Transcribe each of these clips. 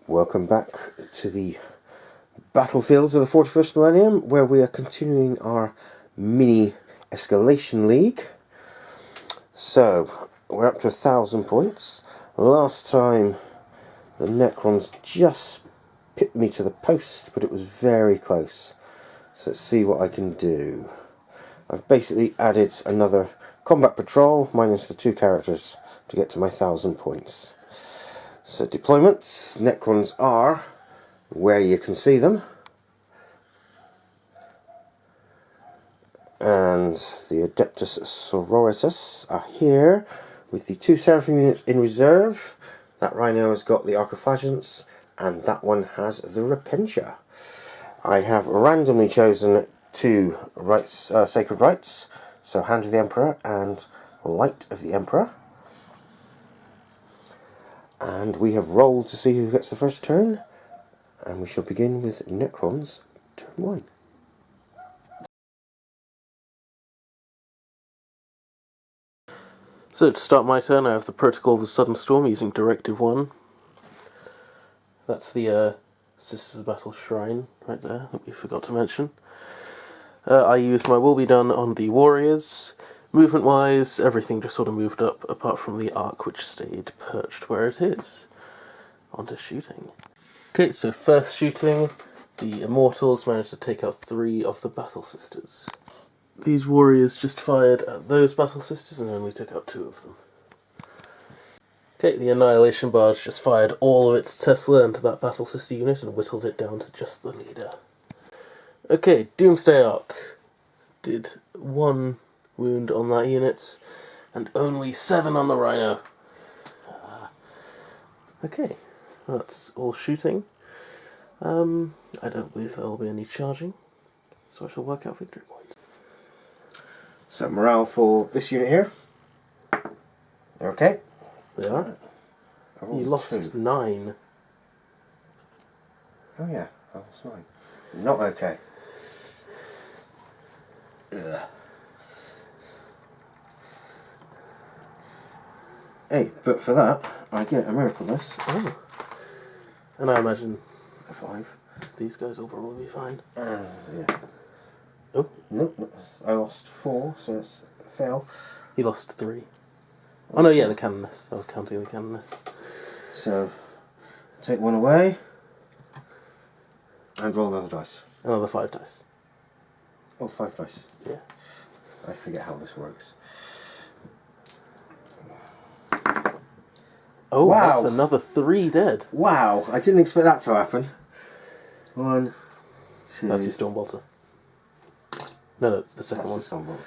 Welcome back to the battlefields of the 41st millennium, where we are continuing our mini escalation league. So, we're up to 1,000 points. Last time the Necrons just pipped me to the post, but it was very close. So let's see what I can do. I've basically added another combat patrol, minus the 2 characters, to get to my 1,000 points. So deployments, Necrons are where you can see them. And the Adeptus Sororitas are here with the 2 Seraphim units in reserve. That Rhino has got the Arcoflagellants and that one has the Repentia. I have randomly chosen 2 rites, sacred rites, so Hand of the Emperor and Light of the Emperor. And we have rolled to see who gets the first turn, and we shall begin with Necrons, turn 1. So to start my turn, I have the Protocol of the Sudden Storm using Directive 1. That's the Sisters of Battle Shrine right there that we forgot to mention. I used my Will Be Done on the Warriors. Movement-wise, everything just sort of moved up, apart from the Arc, which stayed perched where it is. On to shooting. Okay, so first shooting, the Immortals managed to take out 3 of the Battle Sisters. These Warriors just fired at those Battle Sisters and only took out 2 of them. Okay, the Annihilation Barge just fired all of its Tesla into that Battle Sister unit and whittled it down to just the leader. Okay, Doomsday Arc did 1 wound on that unit, and only 7 on the Rhino. Okay, that's all shooting. I don't believe there will be any charging, so I shall work out victory points. So morale for this unit here. They're okay. They are. You lost 9. Oh yeah, I lost 9. Not okay. Ugh. Hey, but for that, I get a miracle list. Oh. And I imagine A 5. these guys will probably be fine. Yeah. Oh. No, I lost 4, so it's a fail. He lost 3. Oh no, yeah, the Canoness. I was counting the Canoness. So, take 1 away, and roll another dice. Another 5 dice. Oh, 5 dice. Yeah. I forget how this works. Oh, wow. That's another 3 dead. Wow, I didn't expect that to happen. 1, 2... That's your Stormbolter. No, the second one. That's the Stormbolt.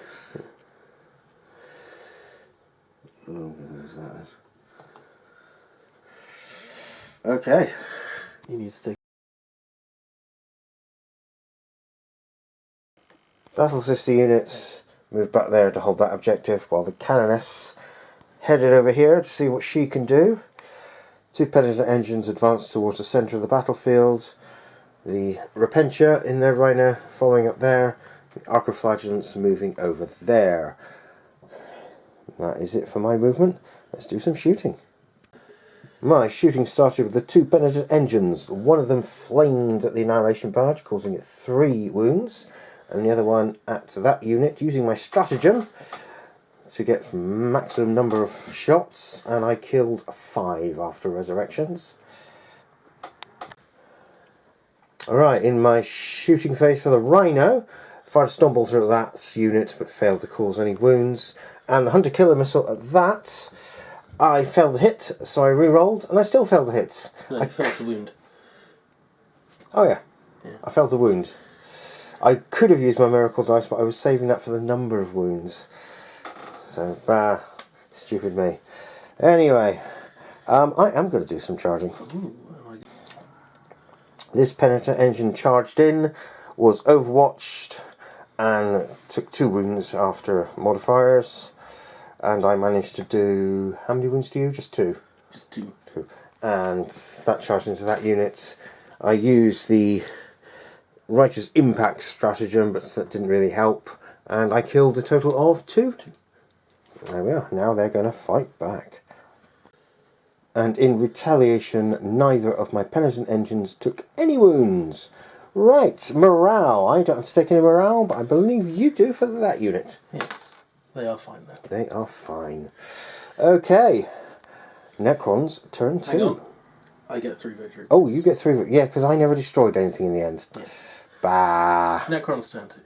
Oh, there's that. Okay. You need to take... Battle Sister units move back there to hold that objective, while the Canoness headed over here to see what she can do. 2 Penitent engines advance towards the centre of the battlefield. The Repentia in their Rhino following up there. The Arcoflagellants moving over there. That is it for my movement. Let's do some shooting. My shooting started with the 2 Penitent engines. One of them flamed at the Annihilation Barge, causing it 3 wounds. And the other one at that unit, using my stratagem to get maximum number of shots, and I killed 5 after resurrections. Alright, in my shooting phase for the Rhino, fired a Stormbolter at that unit but failed to cause any wounds, and the Hunter Killer Missile at that, I failed the hit, so I re-rolled and I still failed the hit. No, you failed to wound. Oh yeah, I failed the wound. I could have used my miracle dice, but I was saving that for the number of wounds. So, stupid me. Anyway, I am going to do some charging. Ooh, This Penitent engine charged in, was overwatched, and took 2 wounds after modifiers. And I managed to do... How many wounds do you? Just 2? Just 2. 2. And that charged into that unit. I used the Righteous Impact stratagem, but that didn't really help. And I killed a total of 2. There we are. Now they're going to fight back. and in retaliation, neither of my penitent engines took any wounds. Right, morale. I don't have to take any morale, but I believe you do for that unit. Yes, they are fine though. They are fine. Okay, Necrons, turn 2. Hang on. I get 3 victory points. Oh, you get 3. Yeah, because I never destroyed anything in the end. Yes. Bah. Necrons turn 2.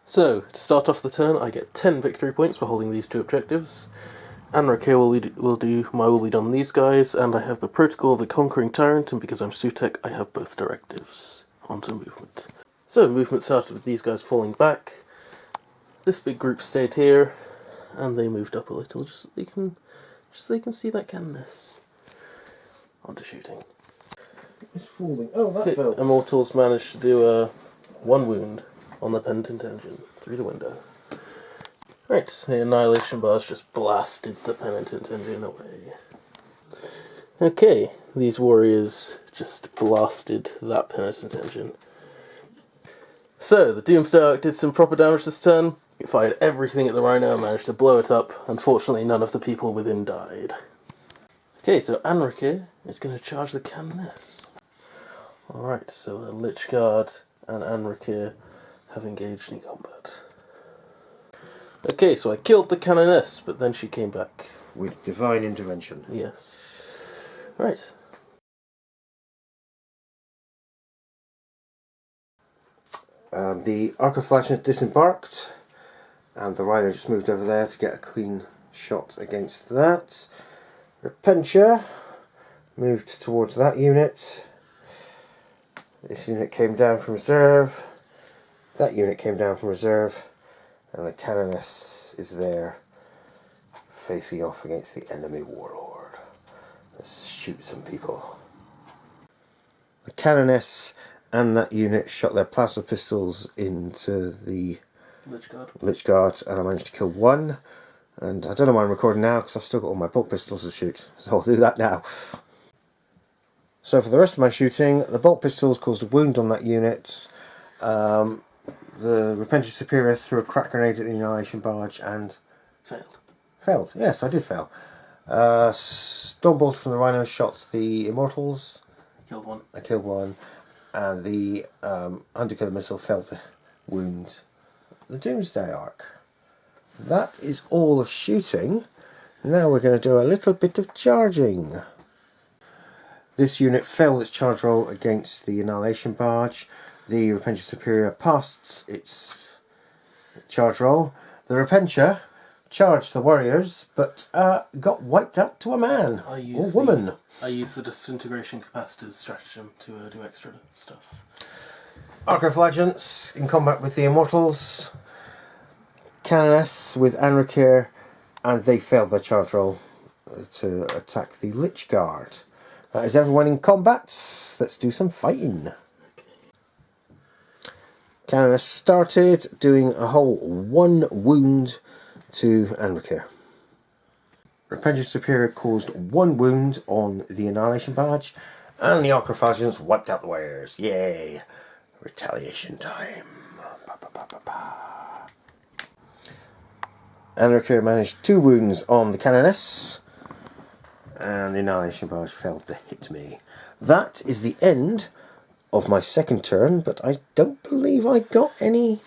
So, to start off the turn, I get 10 victory points for holding these 2 objectives. Anarchy will do my will be done on these guys, and I have the Protocol of the Conquering Tyrant, and because I'm Sutek, I have both directives. Onto movement. So, movement started with these guys falling back. This big group stayed here, and they moved up a little, just so they can see that cannoness. Onto shooting. It's falling. Oh, that fell. Immortals managed to do 1 wound on the penitent engine through the window. Right, the annihilation bars just blasted the penitent engine away. Okay, these warriors just blasted that penitent engine. So, the Doomsday Ark did some proper damage this turn. It fired everything at the Rhino and managed to blow it up. Unfortunately, none of the people within died. Okay, so Anarchy is going to charge the cannoness. Alright, so the Lich Guard and Anarchy have engaged in combat. Okay, so I killed the cannoness, but then she came back. With divine intervention. Yes. Right. The Arc of Flash has disembarked, and the Rhino just moved over there to get a clean shot against that. Repentia moved towards that unit. This unit came down from reserve. That unit came down from reserve. And the Cannoness is there, facing off against the enemy warlord. Let's shoot some people. The Cannoness and that unit shot their plasma pistols into the Lich Guard, and I managed to kill 1. And I don't know why I'm recording now, because I've still got all my bolt pistols to shoot, so I'll do that now. So for the rest of my shooting, the bolt pistols caused a wound on that unit. The Repentant Superior threw a crack grenade at the Annihilation Barge and... Failed, yes, I did fail. Stormbolt from the Rhino shot the Immortals. Killed 1. I killed 1. And the Underkiller Missile failed to wound the Doomsday Ark. That is all of shooting. Now we're going to do a little bit of charging. This unit failed its charge roll against the Annihilation Barge. The Repentia Superior passed its charge roll. The Repentia charged the warriors, but got wiped out to a man or woman. I used the disintegration capacitors stratagem to do extra stuff. Arcoflagents in combat with the Immortals. Cannoness with Anarchy, and they failed their charge roll to attack the Lich Guard. That is everyone in combat. Let's do some fighting. Cannoness started doing a whole 1 wound to Anarchy. Repentia Superior caused 1 wound on the Annihilation Barge, and the Arcoflagents wiped out the warriors. Yay! Retaliation time. Anarchy managed 2 wounds on the Cannoness, and the Annihilation Barge failed to hit me. That is the end of my second turn, but I don't believe I got any,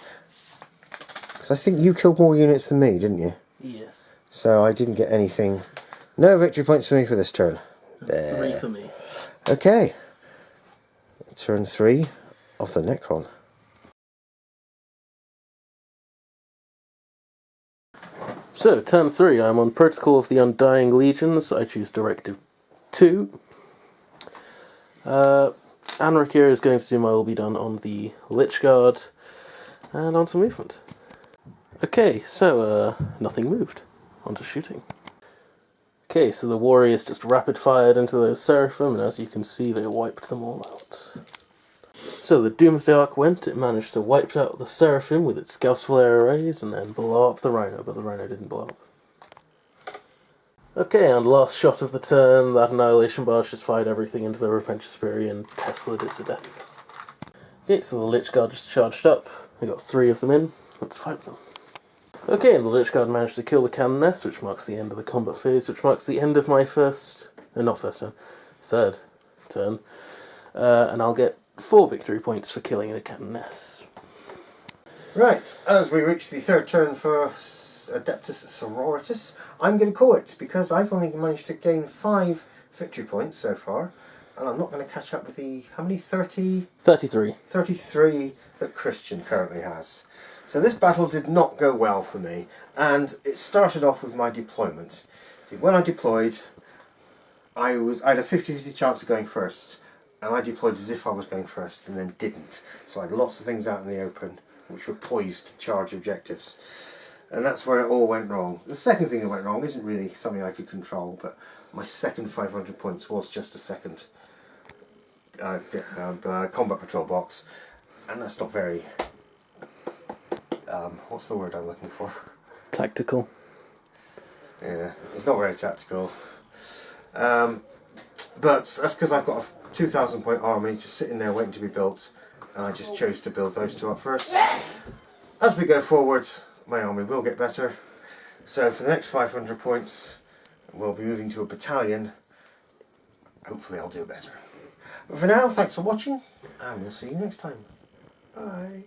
because I think you killed more units than me, didn't you? Yes. So I didn't get anything. No victory points for me for this turn. 3 for me. Okay. Turn 3 of the Necron. So, turn 3, I'm on Protocol of the Undying Legions. I choose Directive 2. Anarchy is going to do my will be done on the Lich Guard, and on some movement. Okay, so, nothing moved. On to shooting. Okay, so the warriors just rapid fired into those Seraphim, and as you can see, they wiped them all out. So the Doomsday Ark went, it managed to wipe out the Seraphim with its Gauss Flare arrays, and then blow up the Rhino, but the Rhino didn't blow up. Okay, and last shot of the turn, that Annihilation Barge just fired everything into the Repentia Superior and Tesla'd it to death. Okay, so the Lich Guard just charged up. We got 3 of them in. Let's fight them. Okay, and the Lich Guard managed to kill the Canoness, which marks the end of the combat phase, which marks the end of my third turn. And I'll get 4 victory points for killing the Canoness. Right, as we reach the third turn for Adeptus Sororitas, I'm going to call it, because I've only managed to gain 5 victory points so far, and I'm not going to catch up with the, how many, 33 that Christian currently has. So this battle did not go well for me, and it started off with my deployment. See, when I deployed, I had a 50-50 chance of going first, and I deployed as if I was going first, and then didn't. So I had lots of things out in the open, which were poised to charge objectives. And that's where it all went wrong. The second thing that went wrong isn't really something I could control, but my second 500 points was just a second combat patrol box, and that's not very... what's the word I'm looking for? Tactical. Yeah, it's not very tactical. But that's because I've got a 2,000 point army just sitting there waiting to be built, and I just chose to build those 2 up first. As we go forward, my army will get better. So for the next 500 points, we'll be moving to a battalion. Hopefully I'll do better. But for now, thanks for watching, and we'll see you next time. Bye.